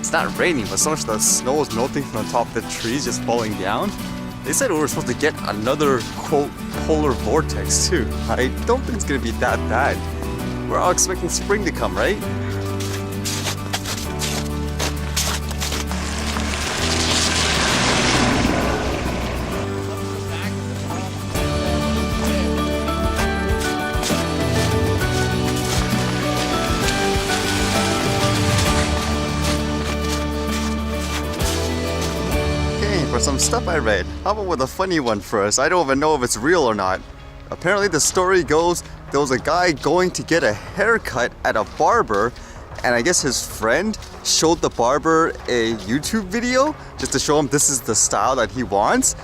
It's not raining, but so much of the snow is melting from the top of the trees, just falling down. They said we were supposed to get another, quote, polar vortex too. I don't think it's gonna be that bad. We're all expecting spring to come, right? For some stuff I read. How about with a funny one first? I don't even know if it's real or not. Apparently the story goes there was a guy going to get a haircut at a barber, and I guess his friend showed the barber a YouTube video just to show him this is the style that he wants.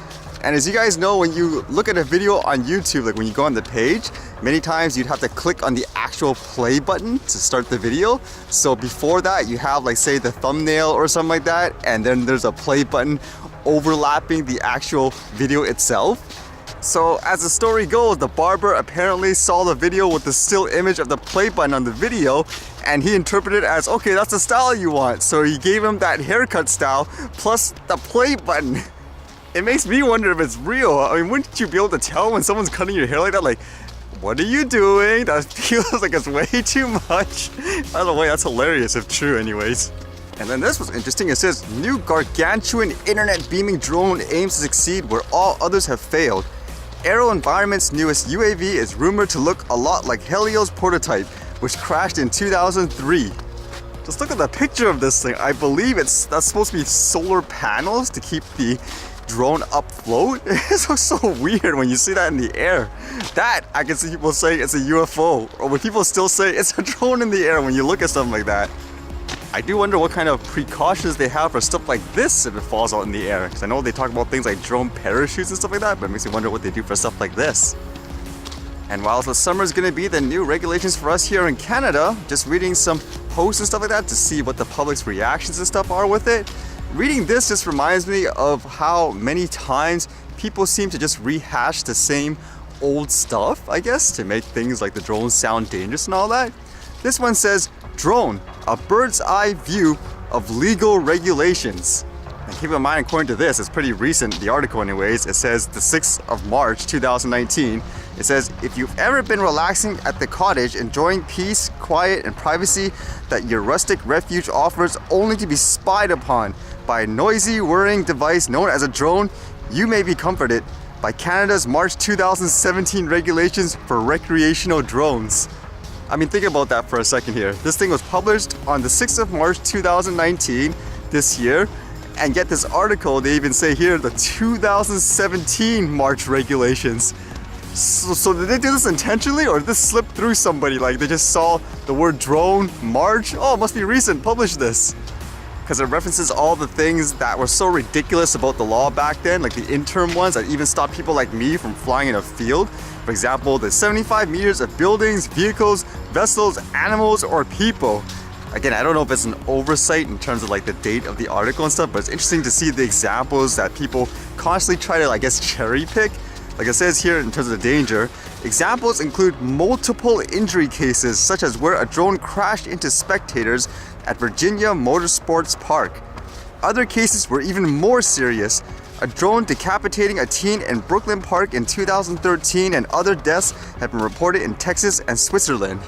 And as you guys know, when you look at a video on YouTube, like when you go on the page, many times you'd have to click on the actual play button to start the video. So before that, you have like say the thumbnail or something like that, and then there's a play button overlapping the actual video itself. So as the story goes, the barber apparently saw the video with the still image of the play button on the video, and he interpreted it as, okay, that's the style you want. So he gave him that haircut style plus the play button. It makes me wonder if it's real. I mean, wouldn't you be able to tell when someone's cutting your hair like that? Like, what are you doing? That feels like it's way too much. By the way, that's hilarious if true anyways. And then this was interesting. It says, new gargantuan internet beaming drone aims to succeed where all others have failed. AeroVironment's newest UAV is rumored to look a lot like Helio's prototype, which crashed in 2003. Just look at the picture of this thing. I believe that's supposed to be solar panels to keep the drone afloat. It looks so weird when you see that in the air. That, I can see people say it's a UFO, or when people still say it's a drone in the air when you look at something like that. I do wonder what kind of precautions they have for stuff like this if it falls out in the air. Because I know they talk about things like drone parachutes and stuff like that, but it makes me wonder what they do for stuff like this. And while the summer is going to be the new regulations for us here in Canada, just reading some posts and stuff like that to see what the public's reactions and stuff are with it. Reading this just reminds me of how many times people seem to just rehash the same old stuff, I guess, to make things like the drones sound dangerous and all that. This one says, drone, a bird's eye view of legal regulations. And keep in mind, according to this, it's pretty recent, the article anyways, it says the 6th of March 2019. It says, if you've ever been relaxing at the cottage, enjoying peace, quiet, and privacy that your rustic refuge offers only to be spied upon by a noisy, whirring device known as a drone, you may be comforted by Canada's March 2017 regulations for recreational drones. I mean, think about that for a second here. This thing was published on the 6th of March 2019 this year, and get this article, they even say here the 2017 March regulations. So did they do this intentionally, or did this slip through somebody? Like they just saw the word drone, March, oh, it must be recent, publish this. Because it references all the things that were so ridiculous about the law back then, like the interim ones that even stopped people like me from flying in a field. For example, the 75 meters of buildings, vehicles, vessels, animals, or people. Again, I don't know if it's an oversight in terms of like the date of the article and stuff, but it's interesting to see the examples that people constantly try to, I guess, cherry pick. Like it says here in terms of the danger, examples include multiple injury cases, such as where a drone crashed into spectators at Virginia Motorsports Park. Other cases were even more serious. A drone decapitating a teen in Brooklyn Park in 2013, and other deaths have been reported in Texas and Switzerland.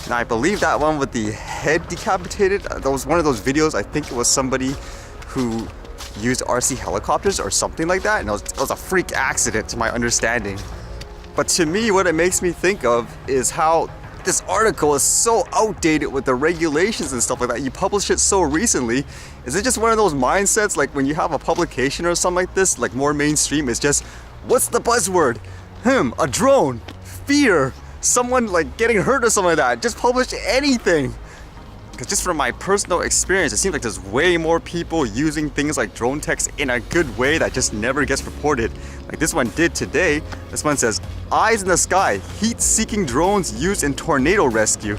Now I believe that one with the head decapitated, that was one of those videos, I think it was somebody who used RC helicopters or something like that, and it was a freak accident to my understanding. But to me, what it makes me think of is how this article is so outdated with the regulations and stuff like that. You published it so recently. Is it just one of those mindsets, like when you have a publication or something like this, like more mainstream, it's just, what's the buzzword? A drone, fear, someone like getting hurt or something like that. Just publish anything. Because just from my personal experience, it seems like there's way more people using things like drone text in a good way that just never gets reported. Like this one did today. This one says, eyes in the sky, heat-seeking drones used in tornado rescue.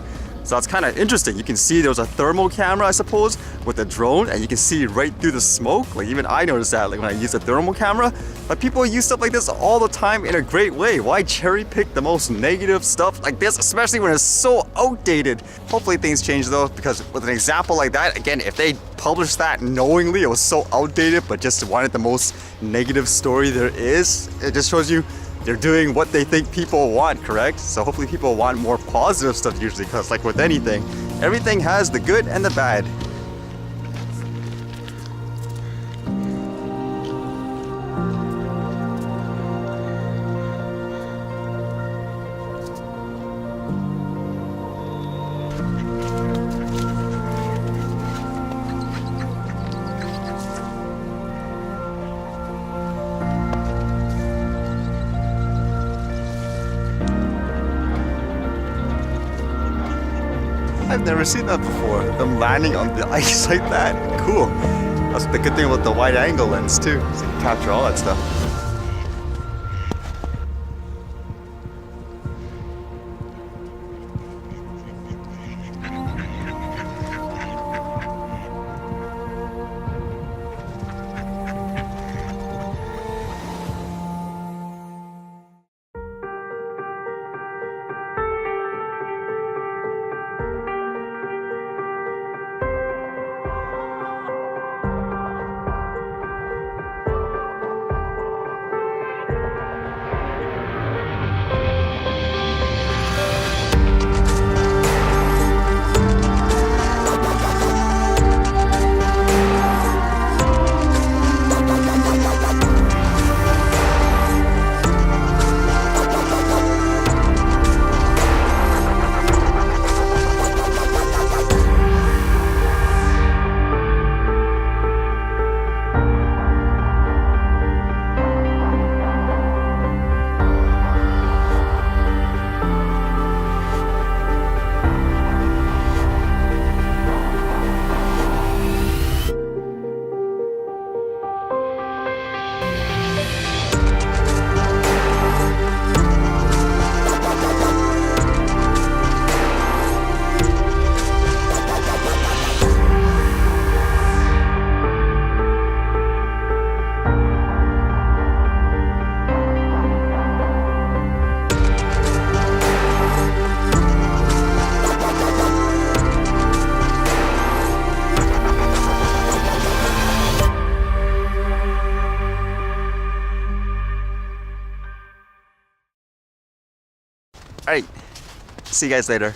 So that's kind of interesting. You can see there was a thermal camera, I suppose, with the drone, and you can see right through the smoke. Like even I noticed that, like when I use a thermal camera. But people use stuff like this all the time in a great way. Why cherry pick the most negative stuff like this, especially when it's so outdated? Hopefully things change though, because with an example like that, again, if they published that knowingly, it was so outdated, but just wanted the most negative story there is, it just shows you they're doing what they think people want, correct? So hopefully people want more positive stuff usually, because like with anything, everything has the good and the bad. I've never seen that before. Them landing on the ice like that. Cool. That's the good thing about the wide angle lens too. So you can capture all that stuff. Alright, see you guys later.